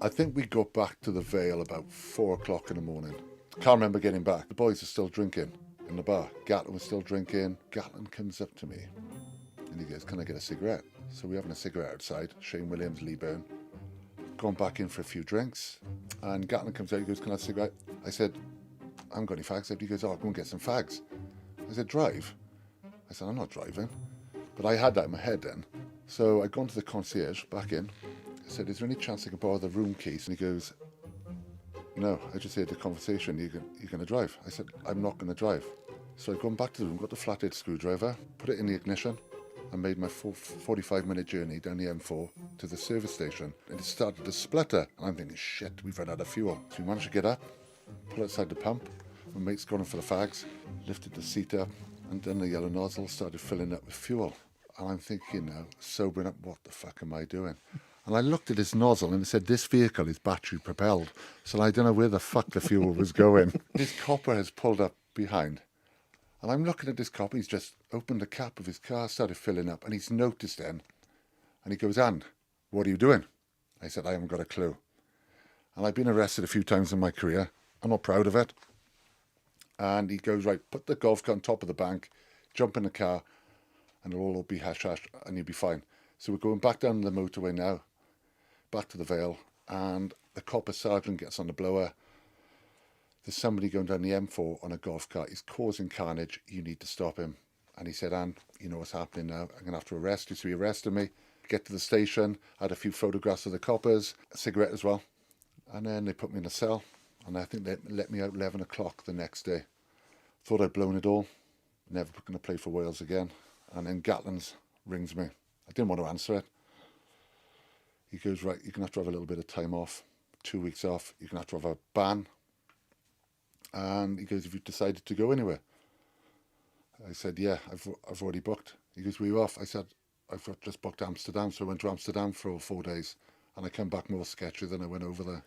I think we got back to the Vale about 4 o'clock in the morning. Can't remember getting back. The boys are still drinking in the bar. Gatlin was still drinking. Gatlin comes up to me and he goes, "Can I get a cigarette?" So we're having a cigarette outside. Shane Williams, Lee Byrne. Gone back in for a few drinks. And Gatlin comes out, he goes, "Can I have a cigarette?" I said, "I haven't got any fags." He goes, "Oh, go and get some fags." I said, "Drive?" I said, "I'm not driving." But I had that in my head then. So I'd gone to the concierge, back in. I said, "Is there any chance I can borrow the room keys?" And he goes, "No, I just heard the conversation. You're going to drive." I said, "I'm not going to drive." So I'd gone back to the room, got the flathead screwdriver, put it in the ignition, and made my 45-minute journey down the M4 to the service station. And it started to splutter. And I'm thinking, shit, we've run out of fuel. So we managed to get up, pull outside the pump. My mate's gone in for the fags, lifted the seat up, and done the yellow nozzle, started filling up with fuel. And I'm thinking now, sobering up, what the fuck am I doing? And I looked at his nozzle and it said, "This vehicle is battery propelled." So I don't know where the fuck the fuel was going. This copper has pulled up behind. And I'm looking at this copper, he's just opened the cap of his car, started filling up, and he's noticed then. And he goes, "And, what are you doing?" I said, "I haven't got a clue." And I've been arrested a few times in my career. I'm not proud of it. And he goes, "Right, put the golf cart on top of the bank, jump in the car, and it'll all be hush-hush, and you'll be fine." So we're going back down the motorway now, back to the Vale, and the copper sergeant gets on the blower. There's somebody going down the M4 on a golf cart. He's causing carnage. You need to stop him. And he said, "And you know what's happening now. I'm going to have to arrest you." So he arrested me. Get to the station. I had a few photographs of the coppers, a cigarette as well. And then they put me in a cell. And I think they let me out 11 o'clock the next day. Thought I'd blown it all. Never going to play for Wales again. And then Gatlin's rings me. I didn't want to answer it. He goes, "Right, you're going to have to have a little bit of time off. 2 weeks off. You're going to have to have a ban." And he goes, "Have you decided to go anywhere?" I said, "Yeah, I've already booked." He goes, "Were you off?" I said, "I've just booked Amsterdam." So I went to Amsterdam for 4 days. And I came back more sketchy than I went over there.